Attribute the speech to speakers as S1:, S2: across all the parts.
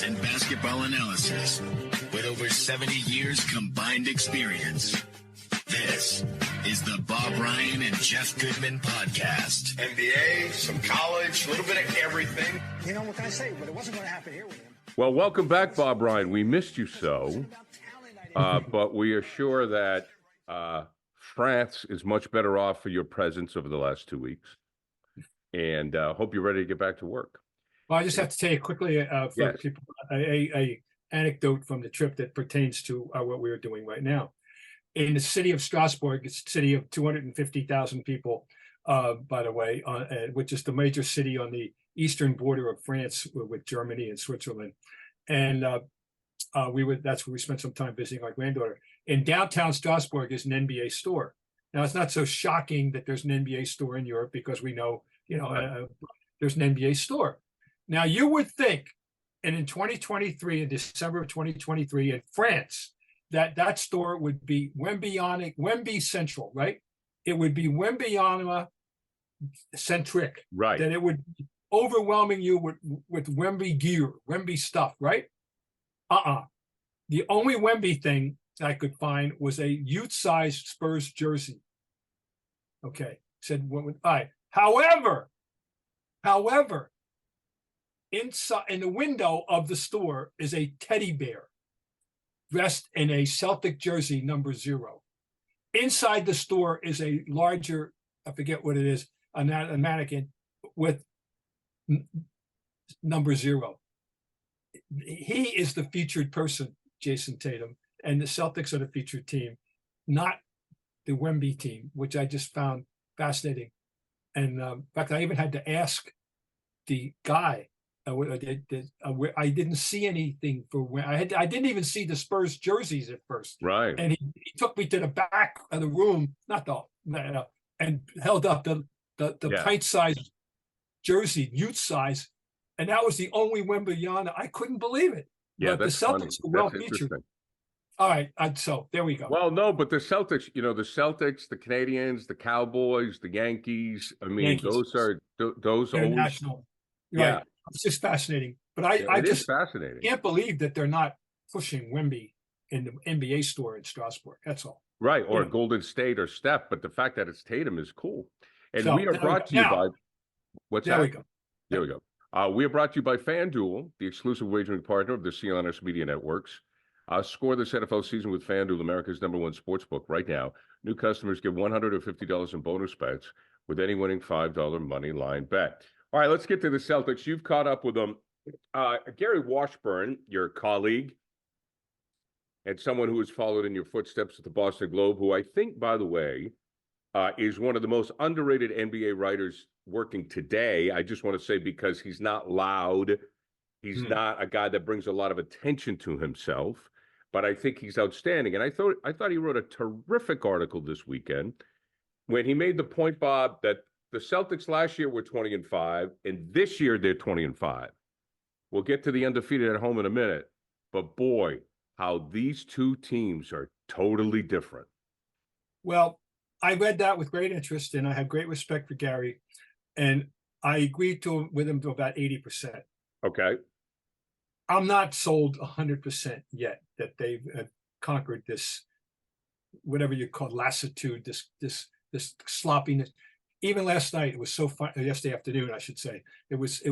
S1: sports and basketball analysis with over 70 years combined experience. This is the Bob Ryan and Jeff Goodman podcast.
S2: NBA, some college, a little bit of everything.
S3: You know, what can I say? But it wasn't going to happen here with him.
S4: Well, welcome back, Bob Ryan. We missed you so, but we are sure that France is much better off for your presence over the last 2 weeks, and hope you're ready to get back to work.
S5: Well, I just have to tell you quickly for people a anecdote from the trip that pertains to what we are doing right now. In the city of Strasbourg, it's a city of 250,000 people, by the way, which is the major city on the eastern border of France with Germany and Switzerland. And that's where we spent some time visiting our granddaughter. In downtown Strasbourg is an NBA store. Now, it's not so shocking that there's an NBA store in Europe because we know, there's an NBA store. Now, you would think, and in 2023, in December of 2023, in France, that store would be Wemby Central, right? It would be Wembyana centric,
S4: right?
S5: That it would be overwhelming you with Wemby gear, Wemby stuff, right? The only Wemby thing I could find was a youth-sized Spurs jersey. Okay, said all right. However, inside in the window of the store is a teddy bear dressed in a Celtic jersey number 0. Inside the store is a larger, I forget what it is, a mannequin with number 0. He is the featured person, Jayson Tatum, and the Celtics are the featured team, not the Wemby team, which I just found fascinating. And in fact, I even had to ask the guy. I didn't see anything for I didn't even see the Spurs jerseys at first.
S4: Right.
S5: And he took me to the back of the room, and held up the pint-sized jersey, youth size, and that was the only Wembanyama. I couldn't believe it.
S4: Yeah,
S5: but
S4: that's
S5: the Celtics
S4: funny.
S5: were well
S4: That's
S5: featured. All right, so there we go.
S4: Well, no, but the Celtics, the Celtics, the Canadians, the Cowboys, the Yankees. I mean, those always
S5: national. Yeah, right. It's just fascinating. But I just
S4: fascinating.
S5: Can't believe that they're not pushing Wemby in the NBA store in Strasbourg. That's all.
S4: Right, or Golden State or Steph, but the fact that it's Tatum is cool. And we are brought to you by what's that?
S5: There we go.
S4: There we go. We are brought to you by FanDuel, the exclusive wagering partner of the CLNS Media Networks. Score this NFL season with FanDuel, America's #1 sportsbook. Right now, new customers get $150 in bonus bets with any winning $5 money line bet. All right, let's get to the Celtics. You've caught up with them. Gary Washburn, your colleague, and someone who has followed in your footsteps at the Boston Globe, who I think, by the way, is one of the most underrated NBA writers working today. I just want to say because he's not loud. He's not a guy that brings a lot of attention to himself, but I think he's outstanding. And I thought he wrote a terrific article this weekend when he made the point, Bob, that the Celtics last year were 20-5, and this year they're 20-5. We'll get to the undefeated at home in a minute, but boy, how these two teams are totally different.
S5: Well, I read that with great interest, and I have great respect for Gary, and I agreed with him to about 80%.
S4: Okay.
S5: I'm not sold 100% yet that they've conquered this, whatever you call lassitude, this sloppiness. Even last night, it was so fun. Yesterday afternoon, I should say, it was.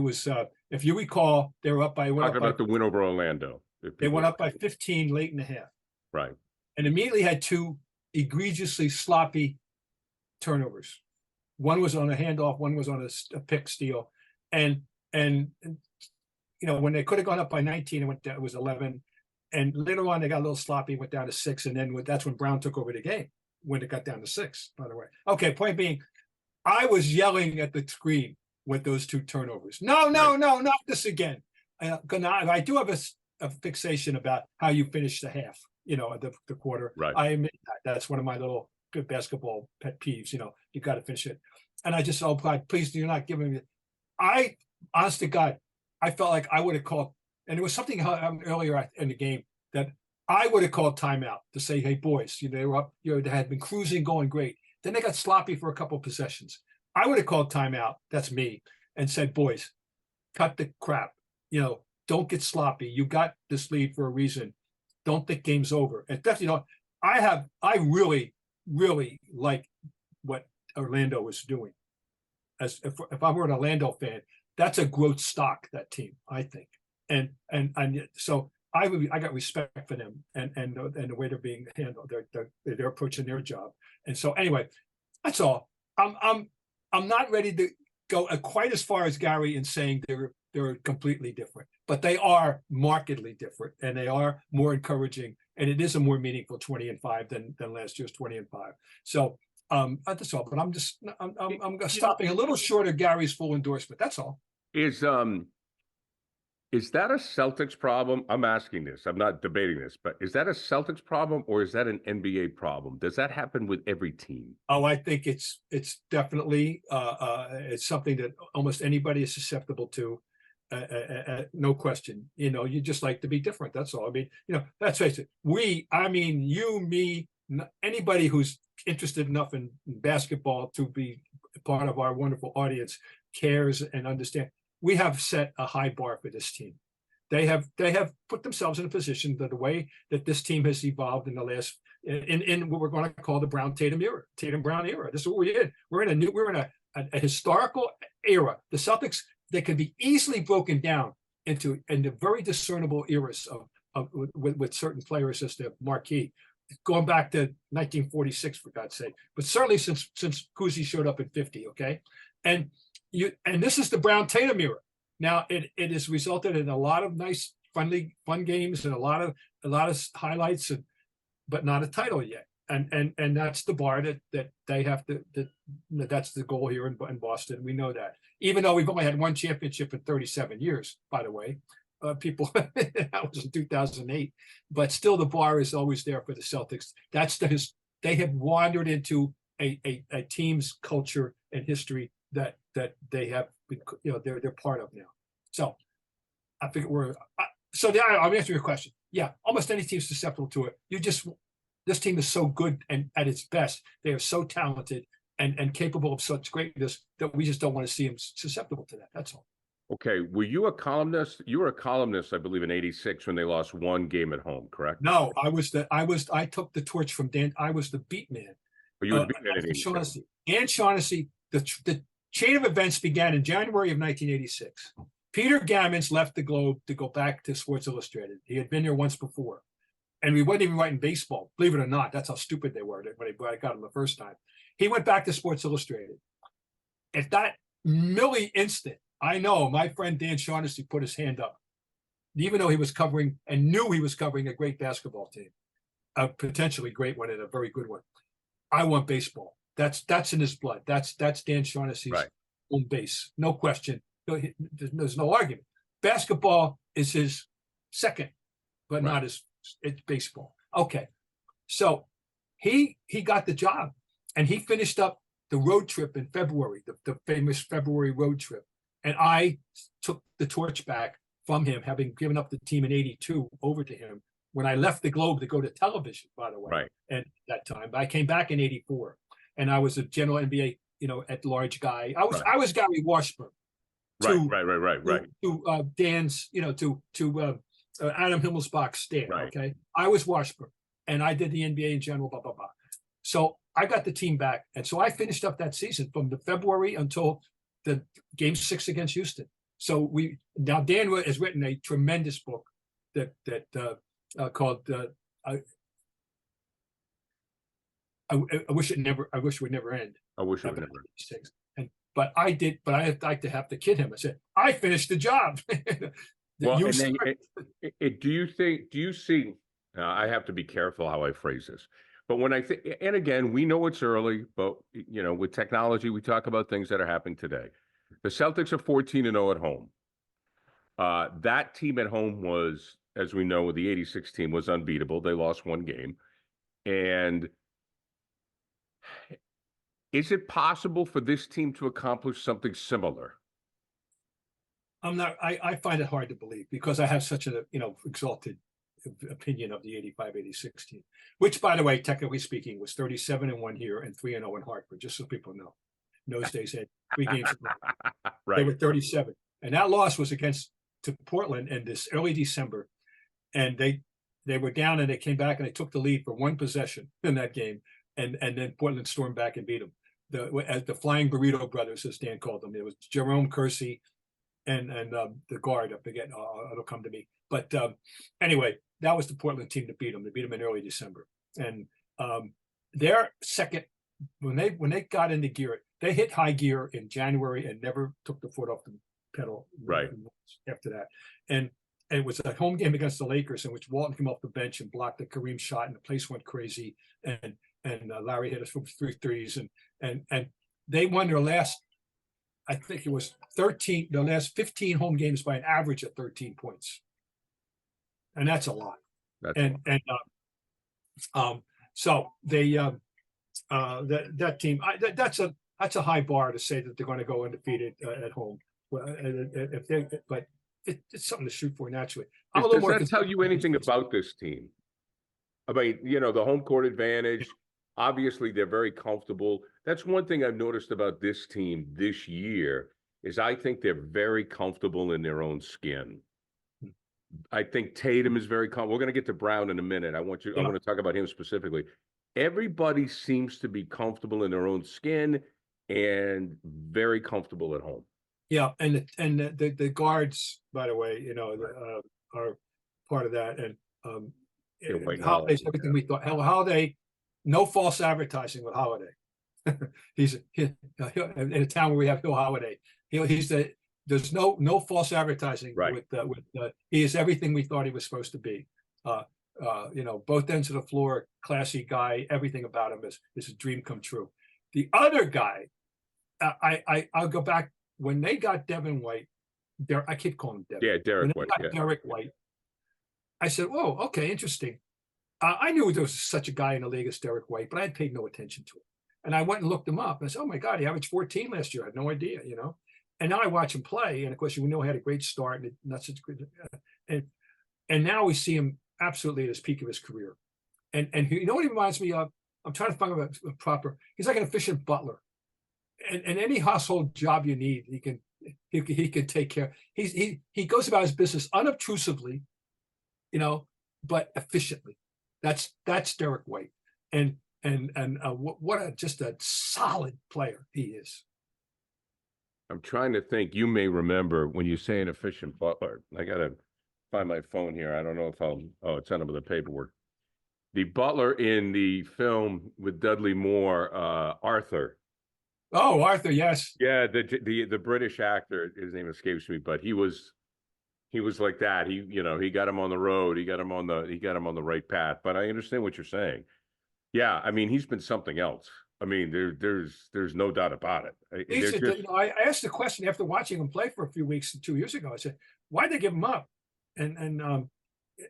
S5: If you recall, they were up by.
S4: Talking about the win over Orlando.
S5: They went up by 15 late in the half.
S4: Right.
S5: And immediately had 2 egregiously sloppy turnovers. One was on a handoff. One was on a pick steal. And when they could have gone up by 19, it was 11. And later on, they got a little sloppy, went down to 6. And then that's when Brown took over the game, when it got down to 6, by the way. Okay, point being, I was yelling at the screen with those 2 turnovers. No, not this again. I do have a fixation about how you finish the half, the quarter.
S4: Right.
S5: I admit that's one of my little good basketball pet peeves. You got to finish it. And I just, God, please do not give me. Honest to God, I felt like I would have called, and it was something earlier in the game that I would have called timeout to say, hey, boys, they were up, they had been cruising, going great. Then they got sloppy for a couple of possessions. I would have called timeout, that's me, and said, boys, cut the crap. Don't get sloppy. You got this lead for a reason. Don't think game's over. And definitely don't. I really, really like what Orlando was doing. As if I were an Orlando fan, that's a growth stock, that team, I think. And so I got respect for them and the way they're being handled. They're approaching their job. And so anyway, that's all. I'm not ready to go quite as far as Gary in saying they're completely different, but they are markedly different, and they are more encouraging, and it is a more meaningful 20-5 than last year's 20-5. So that's all. But I'm stopping a little short of Gary's full endorsement. That's all.
S4: Is that a Celtics problem? I'm asking this. I'm not debating this, but is that a Celtics problem or is that an NBA problem? Does that happen with every team?
S5: Oh, I think it's definitely it's something that almost anybody is susceptible to. No question. You just like to be different. That's all. I mean, let's face it. You, me, anybody who's interested enough in basketball to be part of our wonderful audience cares and understand. We have set a high bar for this team. They have put themselves in a position that the way that this team has evolved in the last in what we're going to call the Brown Tatum era, Tatum Brown era. This is what we're in. We're in a historical era. The Celtics, they can be easily broken down into very discernible eras with certain players as the marquee, going back to 1946 for God's sake. But certainly since Cousy showed up in 50, okay, and this is the Brown Tatum era. Now it has resulted in a lot of nice, fun games and a lot of highlights, but not a title yet. And that's the bar that they have to. That's the goal here in Boston. We know that, even though we've only had one championship in 37 years. By the way, people that was in 2008, but still the bar is always there for the Celtics. They have wandered into a team's culture and history that they have been, they're part of now. So I think I'm answering your question. Yeah, almost any team's susceptible to it. This team is so good and at its best. They are so talented and capable of such greatness that we just don't want to see them susceptible to that. That's all.
S4: Okay. Were you a columnist? You were a columnist, I believe, in '86 when they lost one game at home, correct?
S5: No, I took the torch from Dan. I was the beat man.
S4: But you were beat man in '86.
S5: Dan Shaughnessy, the chain of events began in January of 1986. Peter Gammons left the Globe to go back to Sports Illustrated. He had been there once before. And we wasn't even writing baseball, believe it or not. That's how stupid they were when I got him the first time. He went back to Sports Illustrated. At that milli instant, I know my friend Dan Shaughnessy put his hand up, even though he was covering and knew he was covering a great basketball team, a potentially great one and a very good one. I want baseball. That's in his blood. That's Dan Shaughnessy's home base. No question. There's no argument. Basketball is his second, but not his. It's baseball. Okay. So he got the job, and he finished up the road trip in February, the famous February road trip. And I took the torch back from him, having given up the team in '82 over to him when I left the Globe to go to television, by the way.
S4: Right.
S5: And that time, I came back in '84, and I was a general NBA, at large guy. I was Gary Washburn.
S4: Right.
S5: To Dan's, to Adam Himmelsbach's stand.
S4: Right.
S5: Okay. I was Washburn, and I did the NBA in general, blah, blah, blah. So I got the team back. And so I finished up that season from the February until the game 6 against Houston. So now Dan has written a tremendous book that called I wish it would never end.
S4: I wish it would never end.
S5: But I like to have to kid him. I said, I finished the job.
S4: Well, do you see, I have to be careful how I phrase this, but when I think, and again, we know it's early, but with technology, we talk about things that are happening today. The Celtics are 14-0 at home. That team at home was, as we know, the '86 team was unbeatable. They lost one game. And is it possible for this team to accomplish something similar?
S5: I find it hard to believe because I have such an exalted opinion of the '85-'86 team, which, by the way, technically speaking, was 37-1 here and 3-0 in Hartford, just so people know. In those days, they had 3 games.
S4: Right.
S5: They were 37, and that loss was against to Portland in this early December, and they were down and they came back and they took the lead for one possession in that game, and then Portland stormed back and beat them. The Flying Burrito Brothers, as Dan called them. It was Jerome Kersey and the guard. I forget. It'll come to me. But anyway, that was the Portland team that beat them. They beat them in early December, and their second when they got into gear, they hit high gear in January and never took the foot off the pedal.
S4: Right
S5: after that, and it was a home game against the Lakers in which Walton came off the bench and blocked the Kareem shot, and the place went crazy. And Larry hit us from 3 threes, and they won their last, I think it was 13, the last 15 home games by an average of 13 points, and that's a lot. So they that team, that's a high bar to say that they're going to go undefeated at home. Well, but it's something to shoot for naturally.
S4: Does that tell you anything about this team? I mean, the home court advantage. Obviously, they're very comfortable. That's one thing I've noticed about this team this year is I think they're very comfortable in their own skin. I think Tatum is very comfortable. We're going to get to Brown in a minute. I want to talk about him specifically. Everybody seems to be comfortable in their own skin and very comfortable at home.
S5: Yeah, and the guards, by the way, are part of that. And Holiday's everything we thought. Holiday, no false advertising with Holiday. He's in a town where we have Hill Holiday. There's no false advertising with he is everything we thought he was supposed to be. Both ends of the floor, classy guy. Everything about him is a dream come true. The other guy, I'll go back when they got Devin White. I keep calling him Devin.
S4: Yeah, Derrick White.
S5: Derrick White. I said, "Oh, okay, interesting." I knew there was such a guy in the league as Derrick White, but I had paid no attention to him. And I went and looked him up. And I said, "Oh my God, he averaged 14 last year. I had no idea, And now I watch him play, and of course, we know he had a great start, and not such good. And now we see him absolutely at his peak of his career. And you know what he reminds me of? I'm trying to find a proper. He's like an efficient butler, and any household job you need, he can take care. He goes about his business unobtrusively, but efficiently. That's Derrick White, and what just a solid player he is.
S4: I'm trying to think. You may remember when you say an efficient butler. I gotta find my phone here. I don't know if I'll. Oh, it's under the paperwork. The butler in the film with Dudley Moore, Arthur.
S5: Oh, Arthur, yes.
S4: Yeah, the British actor. His name escapes me, but he was like that. He got him on the road. He got him on the right path. But I understand what you're saying. Yeah, I mean, he's been something else. I mean, there's no doubt about it.
S5: I asked the question after watching him play for a few weeks 2 years ago. I said, "Why'd they give him up?" And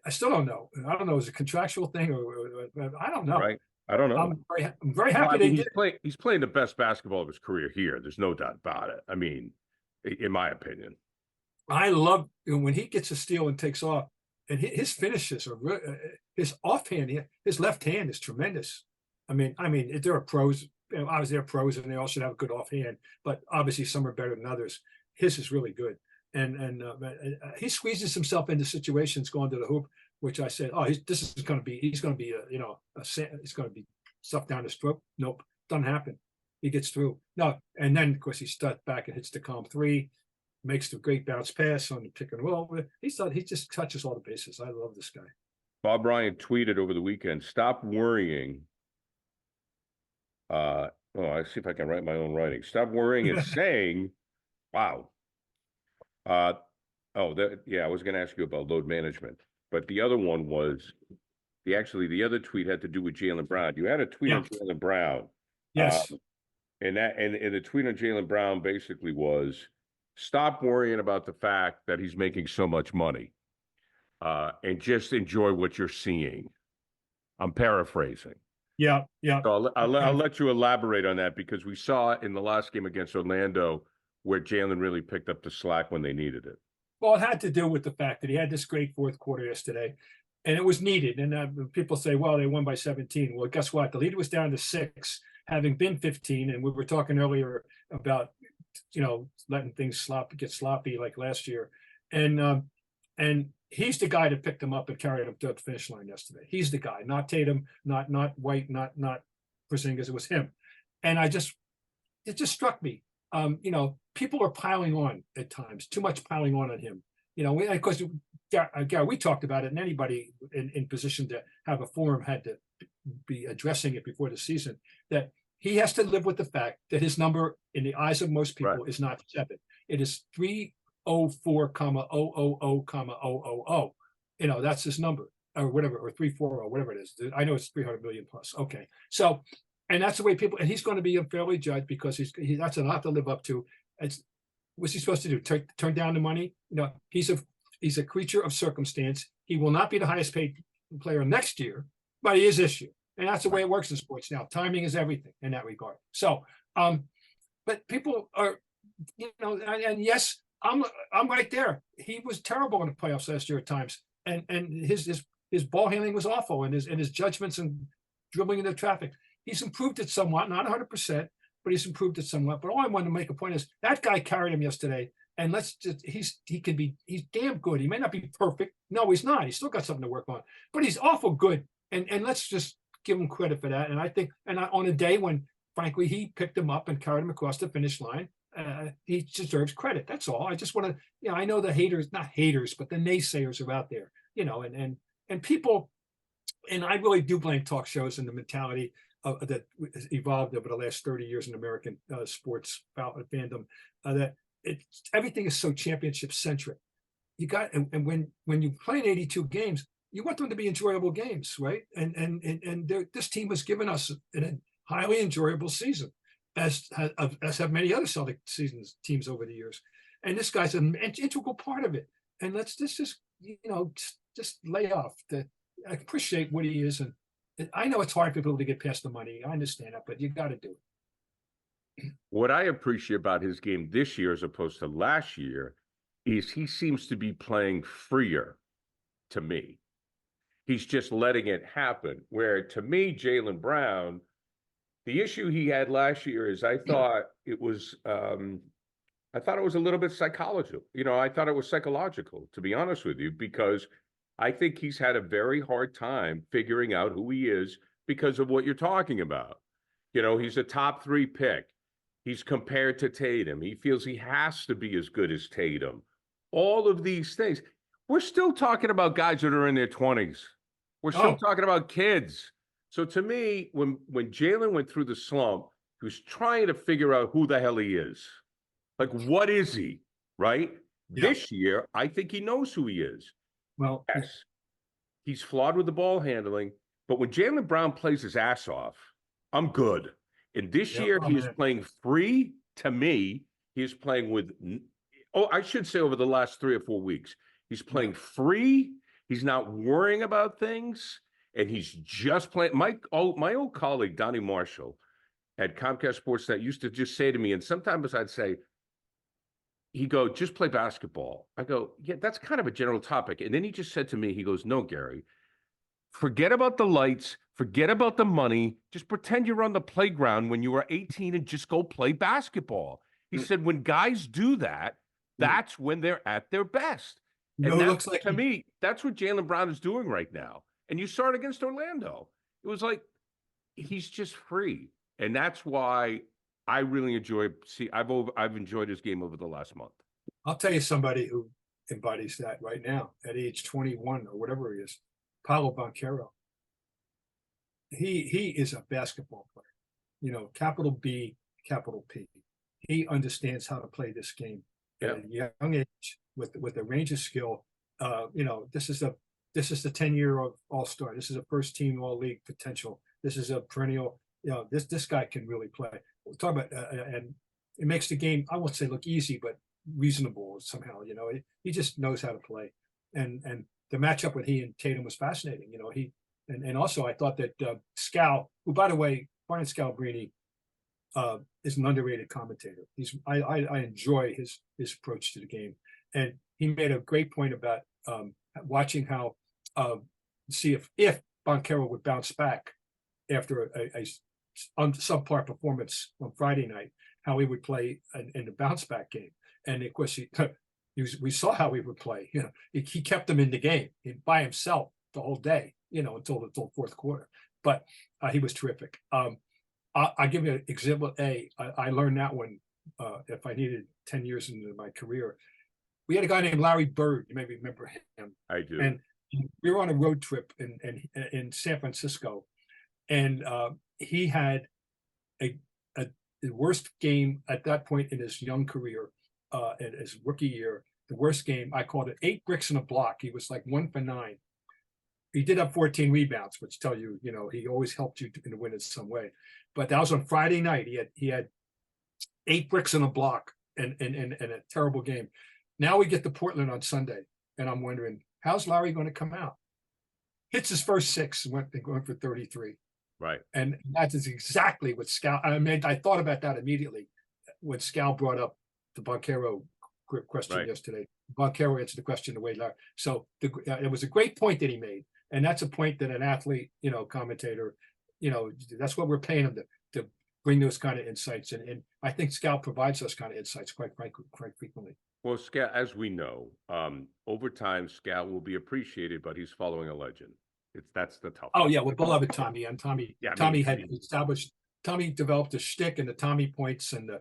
S5: I still don't know. I don't know. Is it a contractual thing or I don't know.
S4: Right. I don't know.
S5: I'm very happy
S4: he's playing the best basketball of his career here. There's no doubt about it. I mean, in my opinion.
S5: I love when he gets a steal and takes off, and his finishes are his offhand. His left hand is tremendous. I mean, there are pros. Obviously, they're pros, and they all should have a good offhand. But obviously, some are better than others. His is really good, and he squeezes himself into situations going to the hoop, which I said, "Oh, he's going to be it's going to be stuff down his throat." Nope, doesn't happen. He gets through. No, and then of course he steps back and hits the calm three. Makes the great bounce pass on the pick and roll. He just touches all the bases. I love this guy.
S4: Bob Bryant tweeted over the weekend, "Stop worrying." I see if I can write my own writing. Stop worrying and saying, "Wow." I was going to ask you about load management, but the other one was the other tweet had to do with Jaylen Brown. You had a tweet on Jaylen Brown.
S5: Yes.
S4: And the tweet on Jaylen Brown basically was, stop worrying about the fact that he's making so much money and just enjoy what you're seeing. I'm paraphrasing.
S5: Yeah.
S4: So I'll let you elaborate on that because we saw it in the last game against Orlando where Jaylen really picked up the slack when they needed it.
S5: Well, it had to do with the fact that he had this great fourth quarter yesterday, and it was needed. And people say, well, they won by 17. Well, guess what? The lead was down to 6, having been 15. And we were talking earlier about, letting things get sloppy like last year. and he's the guy that picked him up and carried him to the finish line yesterday. He's the guy, not Tatum, not White, not Porzingis. It was him. And it just struck me. People are piling on at times, too much piling on him. Of course, Gary, we talked about it, and anybody in position to have a forum had to be addressing it before the season, that he has to live with the fact that his number in the eyes of most people is not 7. It is 304,000,000. That's his number, or whatever, or 340, whatever it is. I know it's 300 million plus. Okay. So, and that's the way people, and he's going to be unfairly judged because that's a lot to live up to. What's he supposed to do? Turn down the money? He's a creature of circumstance. He will not be the highest paid player next year, but he is this year. And that's the way it works in sports now. Timing is everything in that regard. So, but people are, and yes, I'm right there. He was terrible in the playoffs last year at times, and his ball handling was awful, and his judgments and dribbling into traffic. He's improved it somewhat, not 100%, but he's improved it somewhat. But all I wanted to make a point is that guy carried him yesterday, and he's damn good. He may not be perfect. No, he's not. He's still got something to work on, but he's awful good. And let's just give him credit for that. And I think, on a day when, frankly, he picked him up and carried him across the finish line, he deserves credit. That's all. I just want to, I know the haters, not haters, but the naysayers are out there, and people, and I really do blame talk shows and the mentality that evolved over the last 30 years in American sports fandom, that everything is so championship centric. You got, and when you play in 82 games, you want them to be enjoyable games, right? And this team has given us a highly enjoyable season, as have many other Celtic teams over the years. And this guy's an integral part of it. And let's just lay off. I appreciate what he is, and I know it's hard for people to get past the money. I understand that, but you got to do it.
S4: What I appreciate about his game this year as opposed to last year is he seems to be playing freer to me. He's just letting it happen. Where to me, Jaylen Brown, the issue he had last year is I thought it was a little bit psychological. I thought it was psychological, to be honest with you, because I think he's had a very hard time figuring out who he is because of what you're talking about. He's a top 3 pick. He's compared to Tatum. He feels he has to be as good as Tatum. All of these things. We're still talking about guys that are in their 20s. We're still talking about kids. So to me, when Jaylen went through the slump, he was trying to figure out who the hell he is. Like, what is he, right? Yeah. This year, I think he knows who he is.
S5: Well,
S4: yes, he's flawed with the ball handling, but when Jaylen Brown plays his ass off, I'm good. And this year, he is playing free to me. He is playing with, I should say over the last 3 or 4 weeks, he's playing free. He's not worrying about things, and he's just playing. My old colleague, Donnie Marshall, at Comcast Sportsnet, used to just say to me, and sometimes I'd say, he'd go, just play basketball. I go, yeah, that's kind of a general topic. And then he just said to me, he goes, no, Gary, forget about the lights, forget about the money. Just pretend you're on the playground when you were 18 and just go play basketball. He said, when guys do that, that's when they're at their best. And looks like to me, that's what Jaylen Brown is doing right now. And you saw it against Orlando. It was like, he's just free. And that's why I really I've enjoyed his game over the last month.
S5: I'll tell you somebody who embodies that right now at age 21 or whatever he is, Paolo Banchero. He is a basketball player, capital B, capital P. He understands how to play this game at a young age with a range of skill. This is the 10-year all-star. This is a first team all-league potential. This is a perennial. This guy can really play. We'll talk about and it makes the game, I won't say look easy, but reasonable somehow. He just knows how to play, and the matchup with he and Tatum was fascinating. And also I thought that Scal, who by the way, Brian Scalabrine, is an underrated commentator. I enjoy his approach to the game, and he made a great point about watching how see if Banchero would bounce back after a subpar performance on Friday night, how he would play in the bounce back game. And of course, he we saw how he would play. He kept them in the game by himself the whole day, until fourth quarter. But he was terrific. I'll give you an example A. I learned that one if I needed 10 years into my career. We had a guy named Larry Bird. You may remember him.
S4: I do.
S5: And we were on a road trip in San Francisco, and he had the worst game at that point in his young career, in his rookie year. The worst game, I called it 8 bricks in a block. He was like 1 for 9. He did have 14 rebounds, which tell you, he always helped you to win in some way. But that was on Friday night. He had 8 bricks in a block and a terrible game. Now we get to Portland on Sunday, and I'm wondering, how's Larry going to come out? Hits his first 6, going for 33.
S4: Right.
S5: And that is exactly what Scal. I thought about that immediately when Scal brought up the Boncaro question yesterday. Boncaro answered the question the way Larry. So it was a great point that he made, and that's a point that an athlete, commentator, that's what we're paying him to bring those kind of insights, and I think Scal provides those kind of insights quite frequently.
S4: Well, Scal, as we know, over time, Scal will be appreciated, but he's following a legend. That's the tough.
S5: Oh yeah, well, beloved Tommy and Tommy. Yeah, Tommy had established. Tommy developed a shtick and the Tommy points and the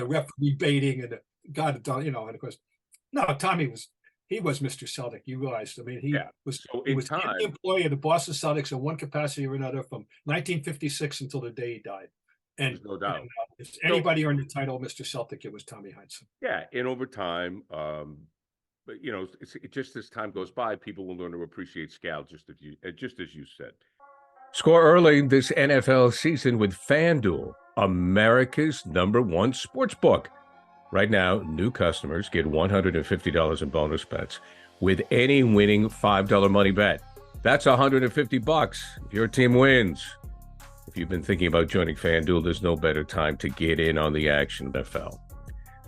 S5: referee baiting and the God, and of course, no, Tommy was Mr. Celtic. You realized, he was the employee of the Boston Celtics in one capacity or another from 1956 until the day he died. And
S4: no doubt,
S5: if anybody earned the title Mr. Celtic, it was Tommy Heinsohn.
S4: Yeah, and over time, but it just as time goes by, people will learn to appreciate Scal, just as you said. Score early this NFL season with FanDuel, America's #1 sportsbook. Right now, new customers get $150 in bonus bets with any winning $5 money bet. That's $150 if your team wins. If you've been thinking about joining FanDuel, there's no better time to get in on the action, NFL.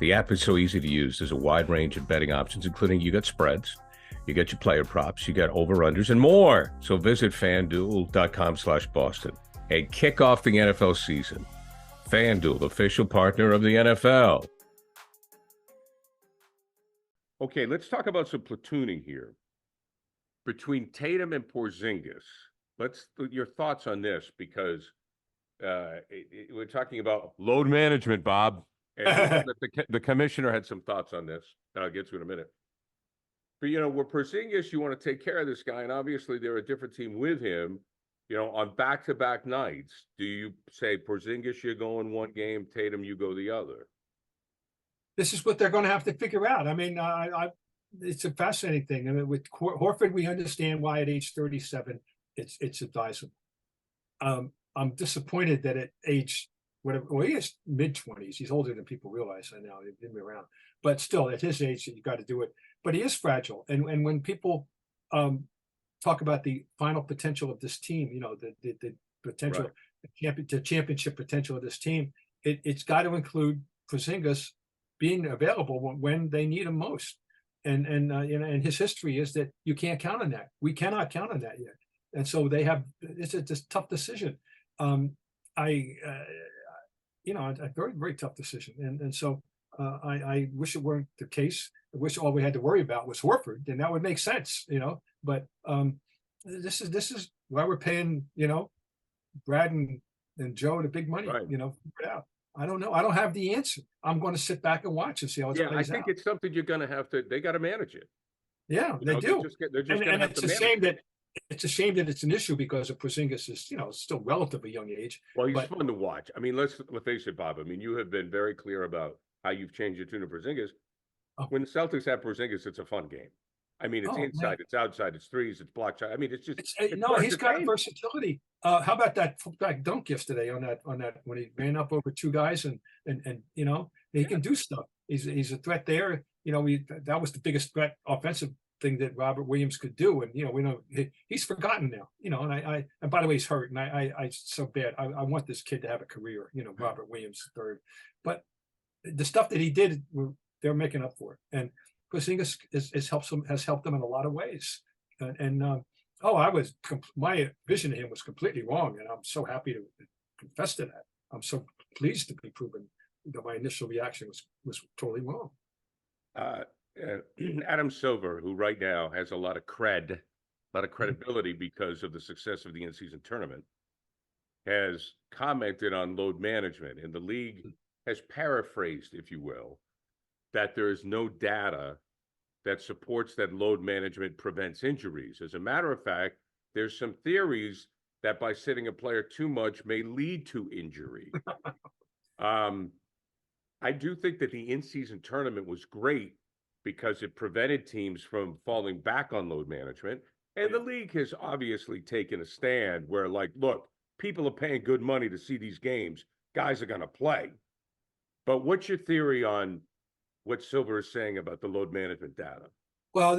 S4: The app is so easy to use. There's a wide range of betting options, including you got spreads, you got your player props, you got over-unders, and more. So visit FanDuel.com/Boston and kick off the NFL season. FanDuel, official partner of the NFL. Okay, let's talk about some platooning here. Between Tatum and Porzingis, your thoughts on this, because we're talking about load management, Bob. And the commissioner had some thoughts on this that I'll get to in a minute. But, with Porzingis, you want to take care of this guy, and obviously they're a different team with him, on back-to-back nights. Do you say, Porzingis, you're going one game, Tatum, you go the other?
S5: This is what they're going to have to figure out. It's a fascinating thing. With Horford, we understand why at age 37, it's advisable. I'm disappointed that at age he is mid-20s. He's older than people realize. I know he's been around, but still, at his age, you got to do it. But he is fragile, and when people talk about the final potential of this team, the potential, the championship potential of this team, it's got to include Porzingis being available when they need him most. And his history is that you can't count on that. We cannot count on that yet. And so it's a tough decision. A very, very tough decision. And so I wish it weren't the case. I wish all we had to worry about was Horford, and that would make sense, but this is why we're paying, Brad and Joe the big money, figure it out. I don't know. I don't have the answer. I'm going to sit back and watch and see how it plays out. I think it's something you're going to have to. They got to manage it. Yeah, they do. And it's a shame that it's an issue because of Porzingis is still relatively young age. Well, he's fun to watch. Let's face it, Bob. You have been very clear about how you've changed your tune to Porzingis. When the Celtics have Porzingis, it's a fun game. It's inside, it's outside, it's threes, it's block shot. He's got versatility. How about that dunk yesterday on that when he ran up over 2 guys and he can do stuff. He's a threat there. That was the biggest threat offensive thing that Robert Williams could do, and we know he's forgotten now. And by the way, he's hurt, and I so bad. I want this kid to have a career. Robert Williams III, but the stuff that he did, they're making up for it, and Porzingis has helped them in a lot of ways. My vision of him was completely wrong, and I'm so happy to confess to that. I'm so pleased to be proven that my initial reaction was totally wrong.
S4: Adam Silver, who right now has a lot of credibility because of the success of the in-season tournament, has commented on load management, and the league has paraphrased, if you will, that there is no data that supports that load management prevents injuries. As a matter of fact, there's some theories that by sitting a player too much may lead to injury. I do think that the in-season tournament was great because it prevented teams from falling back on load management. And the league has obviously taken a stand where, like, look, people are paying good money to see these games. Guys are going to play. But what's your theory on what Silver is saying about the load management data?
S5: Well,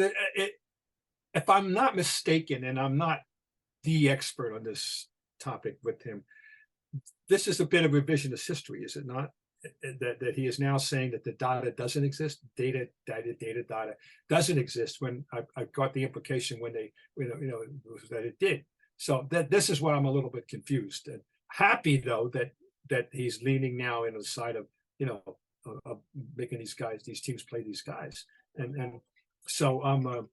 S5: if I'm not mistaken, and I'm not the expert on this topic with him, this is a bit of revisionist history, is it not? That he is now saying that the data doesn't exist, data doesn't exist, when I got the implication when they, that it did. So this is why I'm a little bit confused. And happy though that he's leaning now in the side of making these teams play these guys, and so I'm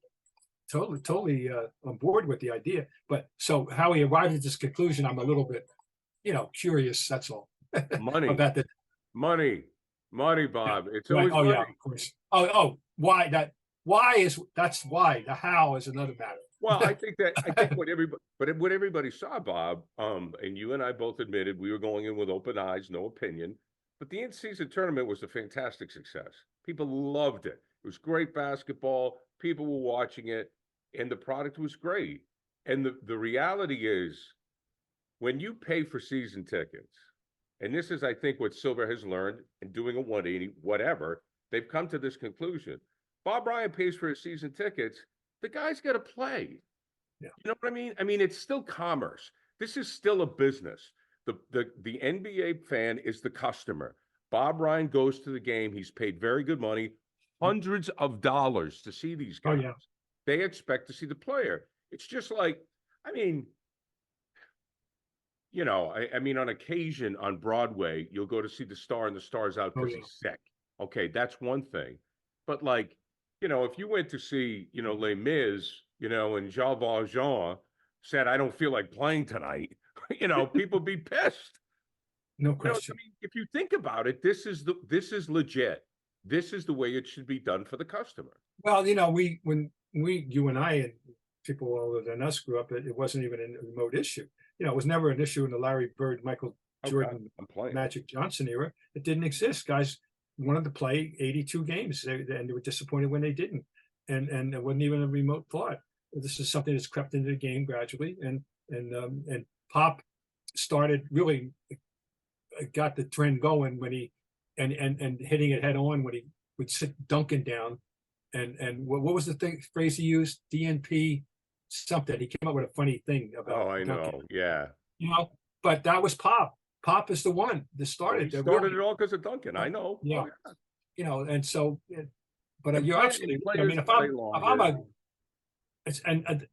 S5: totally on board with the idea. But so how he arrived at this conclusion, I'm a little bit curious. That's all.
S4: Money
S5: about the
S4: money, Bob. It's
S5: right.
S4: always
S5: Oh
S4: money.
S5: yeah, of course. Oh, why that? That's why. The how is another matter.
S4: Well, I think what everybody saw, Bob, and you and I both admitted we were going in with open eyes, no opinion. But the in-season tournament was a fantastic success. People loved it. It was great basketball. People were watching it, and the product was great. And the reality is, when you pay for season tickets, and this is, I think, what Silver has learned in doing a 180, whatever, they've come to this conclusion. Bob Ryan pays for his season tickets. The guy's got to play.
S5: Yeah.
S4: You know what I mean? I mean, it's still commerce. This is still a business. The NBA fan is the customer. Bob Ryan goes to the game. He's paid very good money, hundreds of dollars to see these guys.
S5: Oh, yeah.
S4: They expect to see the player. It's just like, I mean, I mean, on occasion on Broadway, you'll go to see the star and the star's out because he's sick. Okay, that's one thing. But like, if you went to see, Les Mis, and Jean Valjean said, I don't feel like playing tonight, people be pissed.
S5: No question.
S4: I mean, if you think about it, this is legit. This is the way it should be done for the customer.
S5: Well, you and I and people older than us grew up, it wasn't even a remote issue. It was never an issue in the Larry Bird, Michael Jordan, Magic Johnson era. It didn't exist. Guys wanted to play 82 games, and they were disappointed when they didn't. And it wasn't even a remote thought. This is something that's crept into the game gradually, and Pop started really got the trend going when he and hitting it head on when he would sit Duncan down, and what was the phrase he used? DNP something. He came up with a funny thing about.
S4: Oh, I
S5: Duncan.
S4: know. Yeah.
S5: But that was Pop. Pop is the one that started.
S4: He started it all because of Duncan. I know.
S5: Yeah.
S4: Oh, yeah.
S5: And so, but you're absolutely. I mean, if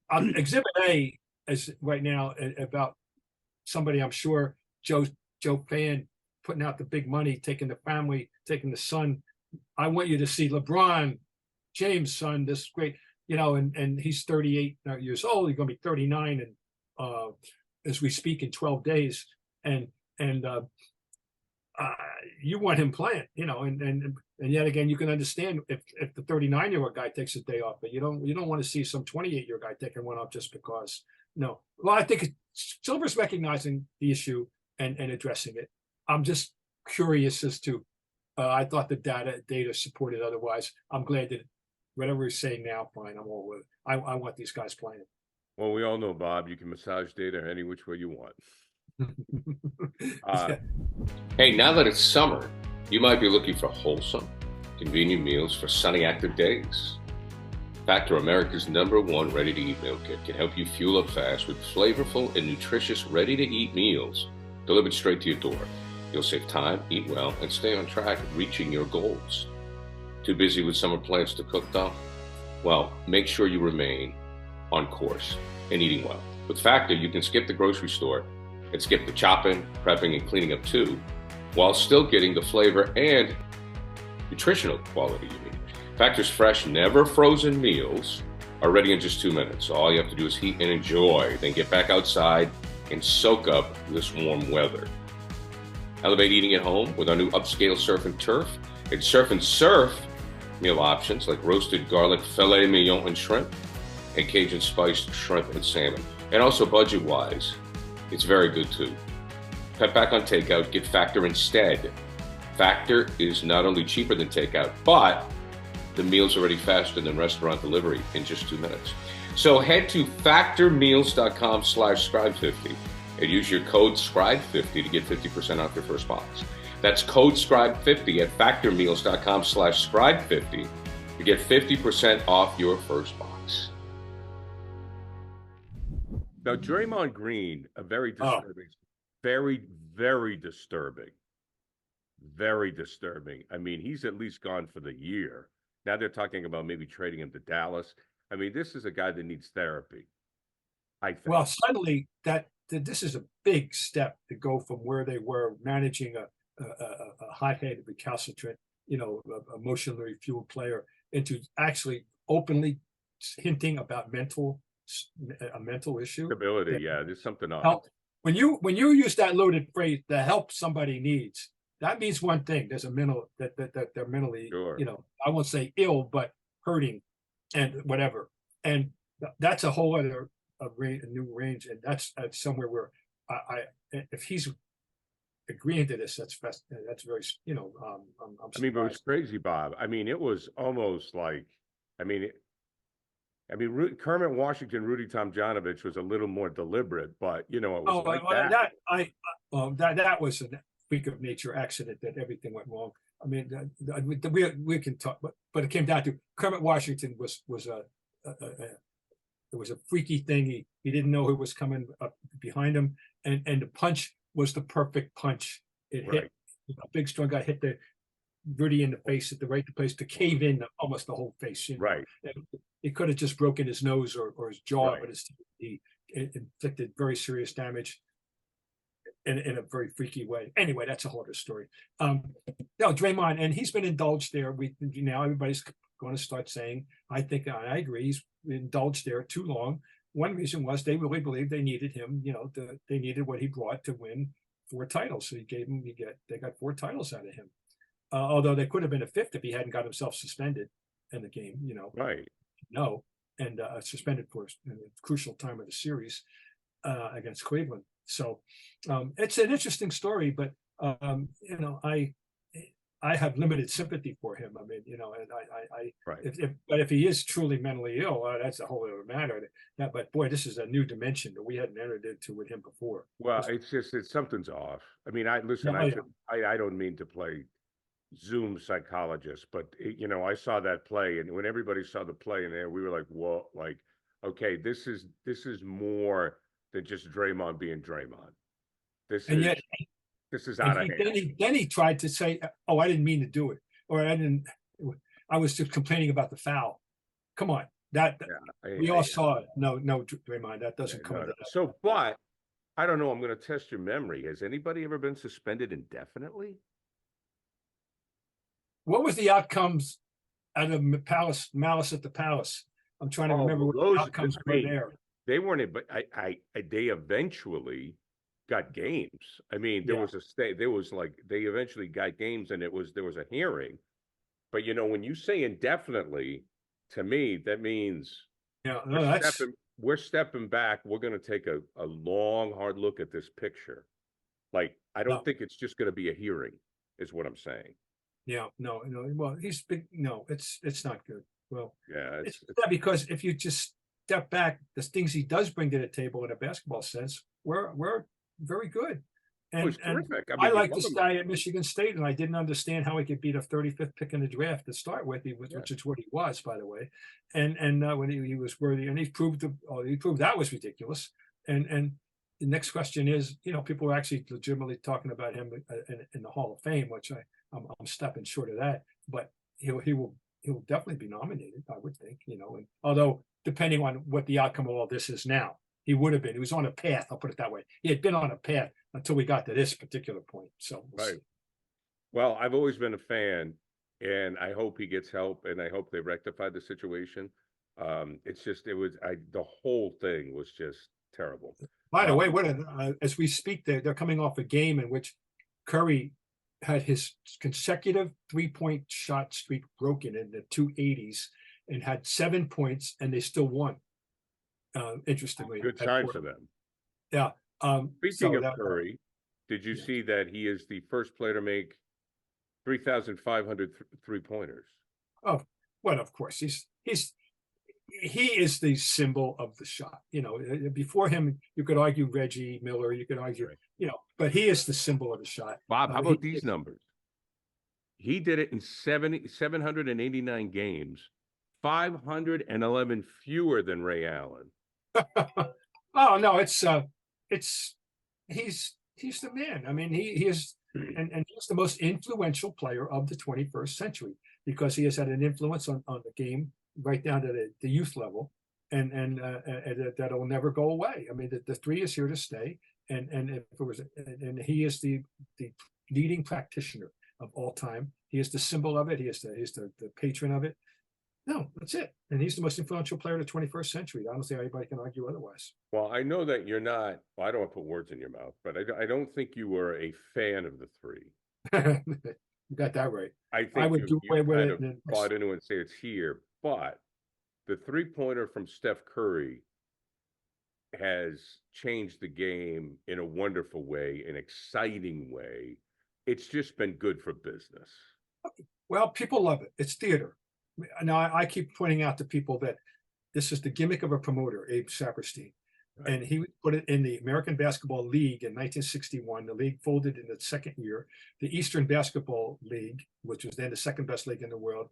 S5: I'm Exhibit A is right now about somebody, I'm sure Joe Fan putting out the big money, taking the family, taking the son. I want you to see LeBron James' son, this great, and he's 38 years old. He's going to be 39 and as we speak in 12 days. And you want him playing, and yet again, you can understand if the 39-year-old guy takes a day off, but you don't want to see some 28-year guy taking one off just because. No. Well, I think Silver's recognizing the issue and addressing it. I'm just curious as to, I thought the data supported otherwise. I'm glad that whatever he's saying now, fine, I'm all with it. I want these guys playing.
S4: Well, we all know, Bob, you can massage data any which way you want.
S6: Hey, now that it's summer, you might be looking for wholesome, convenient meals for sunny, active days. Factor, America's #1 ready-to-eat meal kit, can help you fuel up fast with flavorful and nutritious ready-to-eat meals delivered straight to your door. You'll save time, eat well, and stay on track of reaching your goals. Too busy with summer plans to cook though? Well, make sure you remain on course and eating well. With Factor, you can skip the grocery store and skip the chopping, prepping, and cleaning up too, while still getting the flavor and nutritional quality you need. Factor's fresh, never frozen meals are ready in just 2 minutes. All you have to do is heat and enjoy, then get back outside and soak up this warm weather. Elevate eating at home with our new upscale Surf and Turf. It's Surf and Surf meal options like roasted garlic filet mignon and shrimp, and Cajun spiced shrimp and salmon. And also budget-wise, it's very good too. Cut back on takeout, get Factor instead. Factor is not only cheaper than takeout, but the meal's already faster than restaurant delivery in just 2 minutes. So head to factormeals.com/scribe50 and use your code SCRIBE50 to get 50% off your first box. That's code SCRIBE50 at factormeals.com/scribe50 to get 50% off your first box.
S4: Now, Draymond Green, a very disturbing, very, very disturbing. Very disturbing. I mean, he's at least gone for the year. Now they're talking about maybe trading him to Dallas. I mean, this is a guy that needs therapy, I think.
S5: Well, suddenly this is a big step to go from where they were managing a high-headed, recalcitrant, emotionally fueled player into actually openly hinting about a mental issue.
S4: Stability, yeah, there's something off.
S5: When you use that loaded phrase, the help somebody needs, that means one thing. There's a mental that they're mentally,
S4: sure.
S5: I won't say ill, but hurting and whatever. And that's a whole other a new range. And that's somewhere where if he's agreeing to this, that's very, I'm
S4: I mean, but it was crazy, Bob. I mean, it was almost like, Kermit Washington, Rudy Tomjanovich was a little more deliberate, but it was
S5: that was a freak of nature accident that everything went wrong. I mean, we can talk, but it came down to Kermit Washington was it was a freaky thing. He didn't know who was coming up behind him, and the punch was the perfect punch. It hit a big strong guy, hit the Rudy in the face at the right place to cave in almost the whole face.
S4: Right.
S5: It could have just broken his nose or his jaw,
S4: right.
S5: But it inflicted very serious damage in a very freaky way. Anyway, that's a whole other story. Draymond, and he's been indulged there. Now everybody's going to start saying, I think, and I agree, he's indulged there too long. One reason was they really believed they needed him. They needed what he brought to win 4 titles. So they got 4 titles out of him. Although they could have been a 5th if he hadn't got himself suspended in the game.
S4: Right.
S5: No, and suspended for a crucial time of the series against Cleveland. So it's an interesting story, but I have limited sympathy for him. I mean, right. But if he is truly mentally ill, that's a whole other matter. But boy, this is a new dimension that we hadn't entered into with him before.
S4: Well, it's something's off. I mean, I don't mean to play Zoom psychologist, but I saw that play, and when everybody saw the play in there, we were like, whoa, like, okay, this is more than just Draymond being Draymond. This is out of hand.
S5: Then he tried to say, "Oh, I didn't mean to do it," or I was just complaining about the foul. Come on, we all saw it. No, Draymond, that doesn't come.
S4: So, but I don't know. I'm going to test your memory. Has anybody ever been suspended indefinitely?
S5: What was the outcomes out of Malice at the Palace? I'm trying to remember what the outcomes were there.
S4: They weren't, but they eventually got games. I mean, there was they eventually got games, and there was a hearing. But when you say indefinitely, to me, that means we're stepping back. We're going to take a long, hard look at this picture. Like, I don't think it's just going to be a hearing, is what I'm saying.
S5: Yeah, no. Well, he's big. No, it's not good. Well,
S4: yeah,
S5: it's because if you just step back, the things he does bring to the table in a basketball sense, we're very good. And
S4: terrific.
S5: I like this guy at Michigan State, and I didn't understand how he could beat a 35th pick in the draft to start with, which is what he was, by the way. And when he was worthy, and he proved that was ridiculous. And the next question is, people are actually legitimately talking about him in the Hall of Fame, which I'm stepping short of that, but he'll definitely be nominated, I would think, and although depending on what the outcome of all this is now, he would have been. He was on a path. I'll put it that way. He had been on a path until we got to this particular point. So
S4: right. Well, I've always been a fan, and I hope he gets help, and I hope they rectify the situation. The whole thing was just terrible.
S5: By the way, as we speak, they're coming off a game in which Curry had his consecutive 3-point shot streak broken in the 280s and had 7 points, and they still won. Interestingly,
S4: good sign for them.
S5: Yeah.
S4: Speaking of Curry, did you see that he is the first player to make 3,500 3-pointers?
S5: Oh, well, of course he is the symbol of the shot. Before him, you could argue Reggie Miller, you could argue, but he is the symbol of the shot.
S4: Bob, how about these numbers? He did it in 789 games, 511 fewer than Ray Allen.
S5: Oh no, he's the man. I mean, he is, and he's the most influential player of the 21st century because he has had an influence on the game right down to the youth level, and that'll never go away. I mean, the three is here to stay, and if it was, and he is the leading practitioner of all time. He is the symbol of it. He's the patron of it. No, that's it. And he's the most influential player of the 21st century. I don't see how anybody can argue otherwise.
S4: Well, I know that you're not. Well, I don't want to put words in your mouth, but I don't think you were a fan of the three.
S5: You got that right.
S4: I think
S5: I would do away with it.
S4: Bought into it and say it's here, but the 3-pointer from Steph Curry has changed the game in a wonderful way, an exciting way. It's just been good for business.
S5: Well, people love it. It's theater. Now, I keep pointing out to people that this is the gimmick of a promoter, Abe Saperstein. Right. And he put it in the American Basketball League in 1961. The league folded in the second year. The Eastern Basketball League, which was then the second best league in the world,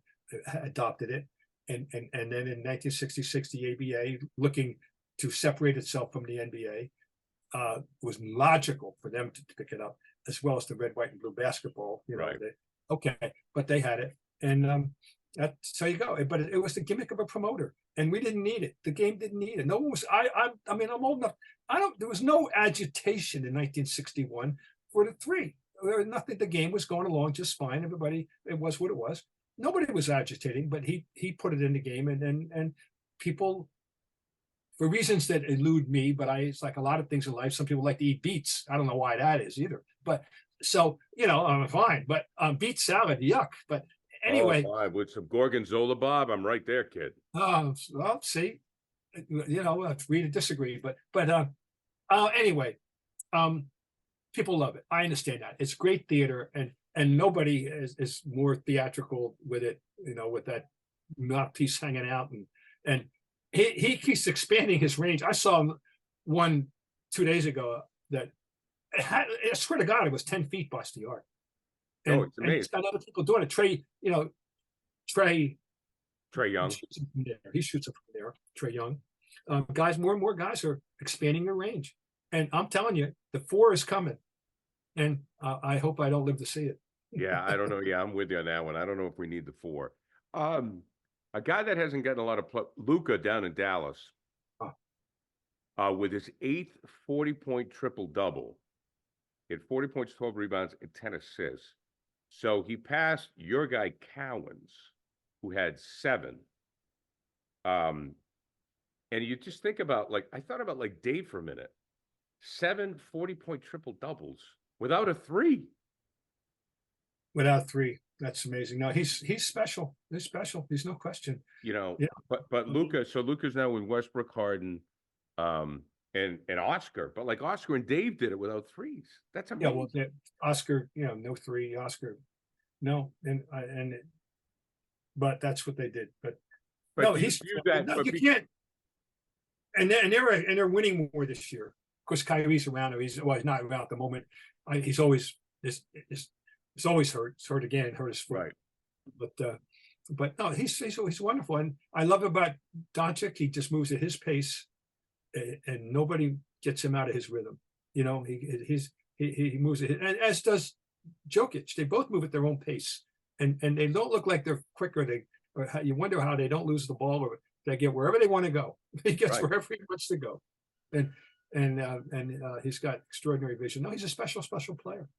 S5: adopted it. And then in 1966, the ABA, looking to separate itself from the NBA, was logical for them to pick it up, as well as the red, white, and blue basketball.
S4: Right.
S5: But they had it. And so you go. But it was the gimmick of a promoter. And we didn't need it. The game didn't need it. No one was. I mean, I'm old enough. There was no agitation in 1961 for the three. There was nothing. The game was going along just fine. Everybody, it was what it was. Nobody was agitating, but he put it in the game, and people, for reasons that elude me, but it's like a lot of things in life. Some people like to eat beets. I don't know why that is either. But so I'm fine. But beet salad, yuck. But anyway,
S4: with some gorgonzola, Bob, I'm right there, kid.
S5: Well, see, agree to disagree, but anyway, people love it. I understand that it's great theater, and nobody is more theatrical with it, with that mouthpiece hanging out, and he keeps expanding his range. I saw one 2 days ago that I swear to God, it was 10 feet past the arc. And,
S4: it's amazing.
S5: And he's got other people doing it. Trey
S4: Young.
S5: He shoots it from there. Trey Young. Guys, more and more guys are expanding their range. And I'm telling you, the 4 is coming. And I hope I don't live to see it.
S4: Yeah, I don't know. Yeah, I'm with you on that one. I don't know if we need the 4. A guy that hasn't gotten a lot of Luka down in Dallas, with his 8th 40-point triple-double. He had 40 points, 12 rebounds, and 10 assists. So he passed your guy Cowens, who had 7. And you just think about, I thought about Dave for a minute. 7 40-point triple doubles without a 3.
S5: Without 3, that's amazing. No, he's special. He's special. There's no question.
S4: But Luka. So Luka's now with Westbrook, Harden, and Oscar. But Oscar and Dave did it without 3s. That's amazing.
S5: Yeah, well, Oscar, no 3. Oscar, no, but that's what they did. But no, you can't. And they're winning more this year. Of course, Kyrie's around. He's not around at the moment. He's always always hurt. It's hurt again. Hurt his foot. Right. But no, he's wonderful. And I love about Doncic. He just moves at his pace, and nobody gets him out of his rhythm. He moves at and as does Jokic. They both move at their own pace, and they don't look like they're quicker. You wonder how they don't lose the ball, or they get wherever they want to go. He gets wherever he wants to go, and he's got extraordinary vision. No, he's a special player.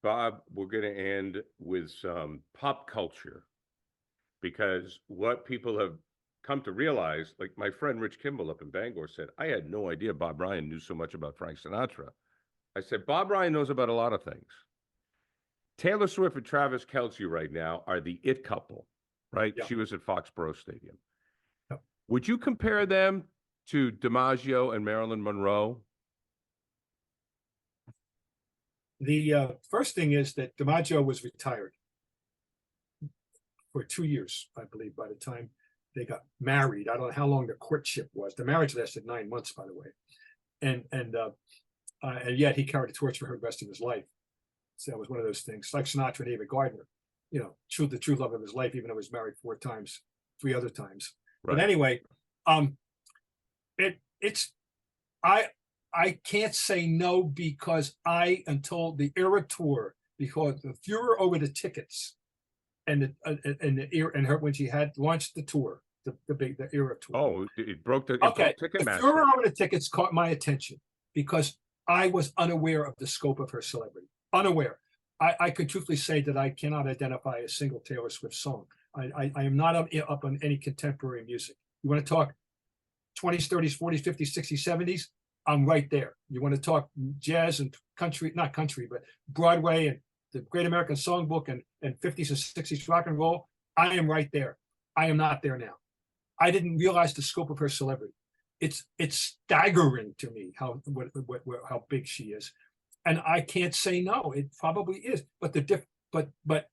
S4: Bob, we're going to end with some pop culture, because what people have come to realize, like my friend Rich Kimball up in Bangor said, I had no idea Bob Ryan knew so much about Frank Sinatra. I said, Bob Ryan knows about a lot of things. Taylor Swift and Travis Kelce right now are the it couple, right?
S5: Yeah.
S4: She was at Foxborough Stadium.
S5: Yeah.
S4: Would you compare them to DiMaggio and Marilyn Monroe?
S5: The first thing is that DiMaggio was retired for 2 years, I believe, by the time they got married. I don't know how long the courtship was. The marriage lasted 9 months, by the way. And yet he carried the torch for her the rest of his life. So that was one of those things, like Sinatra and Ava Gardner, the true love of his life, even though he was married 4 times, 3 other times. Right. But anyway, I can't say no, because until the Era Tour, because the furor over the tickets and her when she had launched the tour, the Era Tour.
S4: Oh, it broke the
S5: ticket match. The furor over the tickets caught my attention because I was unaware of the scope of her celebrity. Unaware. I could truthfully say that I cannot identify a single Taylor Swift song. I am not up on any contemporary music. You want to talk 20s, 30s, 40s, 50s, 60s, 70s? I'm right there. You want to talk jazz and country, not country, but Broadway and the Great American Songbook and 50s and 60s rock and roll? I am right there. I am not there now. I didn't realize the scope of her celebrity. It's staggering to me how big she is. And I can't say no. It probably is. But but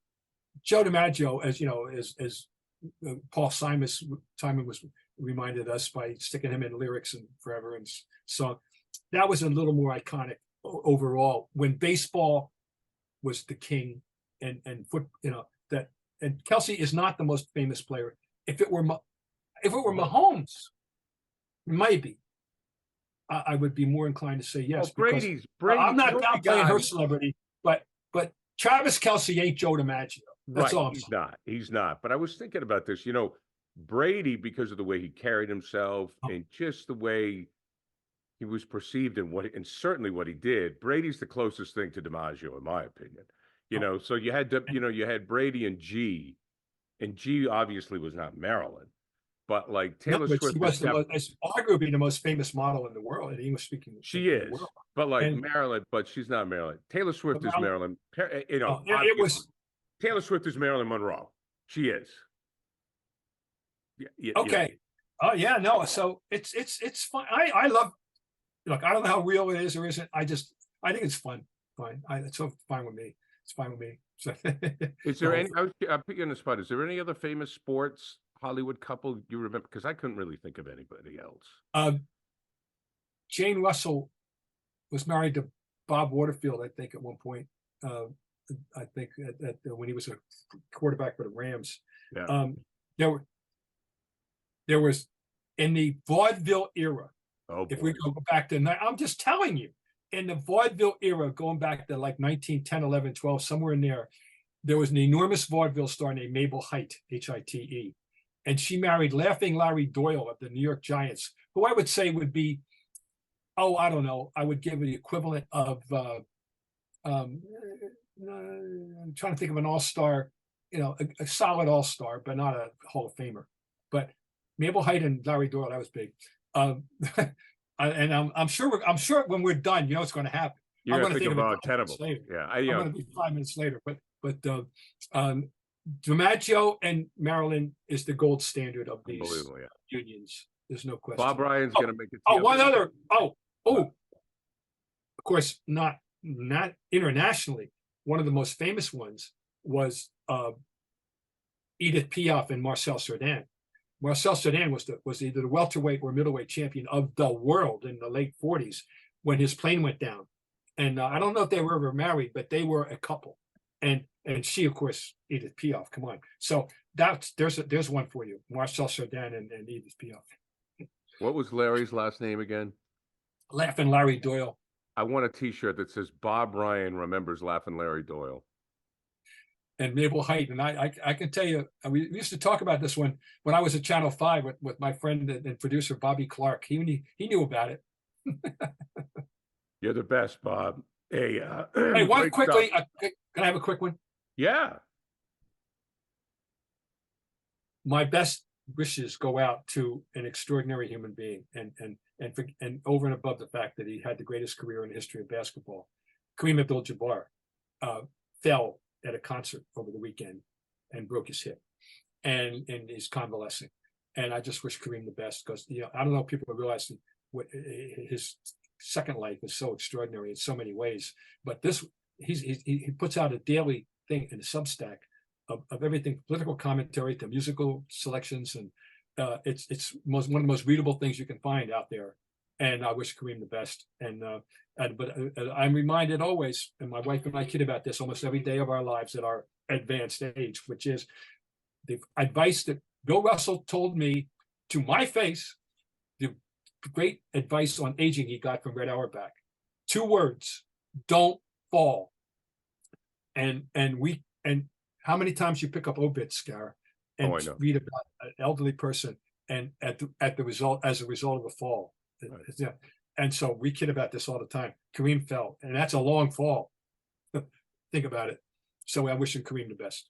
S5: Joe DiMaggio, as Paul Simon was reminded us by sticking him in lyrics and forever and song, that was a little more iconic overall when baseball was the king and and Kelce is not the most famous player. If it were Mahomes, maybe I would be more inclined to say yes.
S4: Well, Brady's
S5: I'm not downplaying her celebrity, but Travis Kelce ain't Joe DiMaggio. That's all.
S4: He's not. But I was thinking about this. Brady, because of the way he carried himself and just the way he was perceived and certainly what he did, Brady's the closest thing to DiMaggio, in my opinion. So you had Brady and G obviously was not Marilyn. But like Taylor Swift,
S5: she was arguably the most famous model in the world, in English speaking.
S4: She is, but Marilyn, but she's not Marilyn. Taylor Swift is Marilyn. Taylor Swift is Marilyn Monroe. She is.
S5: Okay. Oh yeah, no. So it's fun. I love. Look, I don't know how real it is or isn't. I think it's fun. Fine. It's so fine with me. It's fine with me. So,
S4: is there any? I'll put you on the spot. Is there any other famous sports Hollywood couple you remember? Because I couldn't really think of anybody else.
S5: Jane Russell was married to Bob Waterfield, I think, at one point. I think when he was a quarterback for the Rams. Yeah. There was in the vaudeville era. Oh, if we go back to, I'm just telling you, in the vaudeville era, going back to like 1910, 11, 12, somewhere in there was an enormous vaudeville star named Mabel Hite, Hite. And she married Laughing Larry Doyle of the New York Giants, who I would say would be, I don't know, I would give it the equivalent of, I'm trying to think of an all-star, a solid all-star, but not a Hall of Famer. But Mabel Hite and Larry Doyle, that was big. And I'm sure when we're done, what's going to happen.
S4: You're going to think about Tenable.
S5: Yeah, I'm going to be 5 minutes later. But DiMaggio and Marilyn is the gold standard of these unions. There's no question.
S4: Bob Ryan's going to make it.
S5: One other. Of course, not internationally. One of the most famous ones was Edith Piaf and Marcel Cerdan. Marcel Cerdan was either the welterweight or middleweight champion of the world in the late 40s when his plane went down. And I don't know if they were ever married, but they were a couple. And she, of course, Edith Piaf. Come on. So there's one for you, Marcel Cerdan and Edith Piaf.
S4: What was Larry's last name again?
S5: Laughing Larry Doyle.
S4: I want a T-shirt that says Bob Ryan remembers Laughing Larry Doyle.
S5: And Mabel Hite. And I can tell you, we used to talk about this when I was at Channel 5 with my friend and producer, Bobby Clark. He knew about it.
S4: You're the best, Bob. Hey,
S5: one quickly, Can I have a quick one?
S4: Yeah.
S5: My best wishes go out to an extraordinary human being, and over and above the fact that he had the greatest career in the history of basketball. Kareem Abdul-Jabbar fell at a concert over the weekend and broke his hip, and is convalescing. And I just wish Kareem the best, because I don't know if people realize what his second life is so extraordinary in so many ways. But this, he puts out a daily thing in the Substack of everything, political commentary to musical selections, and it's one of the most readable things you can find out there. And I wish Kareem the best. But I'm reminded always, and my wife and I kid about this almost every day of our lives at our advanced age, which is the advice that Bill Russell told me to my face, the great advice on aging he got from Red Auerbach. 2 words: don't fall. And how many times you pick up obits, Scar, and read about an elderly person and as a result of a fall. Right. Yeah. And so we kid about this all the time. Kareem fell, and that's a long fall. Think about it. So I wish Kareem the best.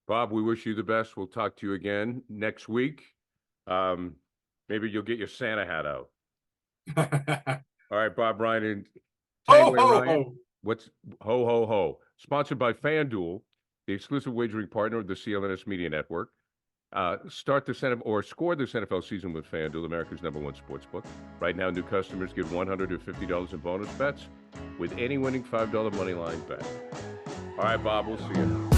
S4: Bob, we wish you the best. We'll talk to you again next week. Maybe you'll get your Santa hat out. All right, Bob Ryan and Tanguay Ryan. What's ho ho ho? Sponsored by FanDuel, the exclusive wagering partner of the CLNS Media Network. Score this NFL season with FanDuel, America's #1 sportsbook. Right now, new customers get $150 in bonus bets with any winning $5 money line bet. All right, Bob, we'll see you.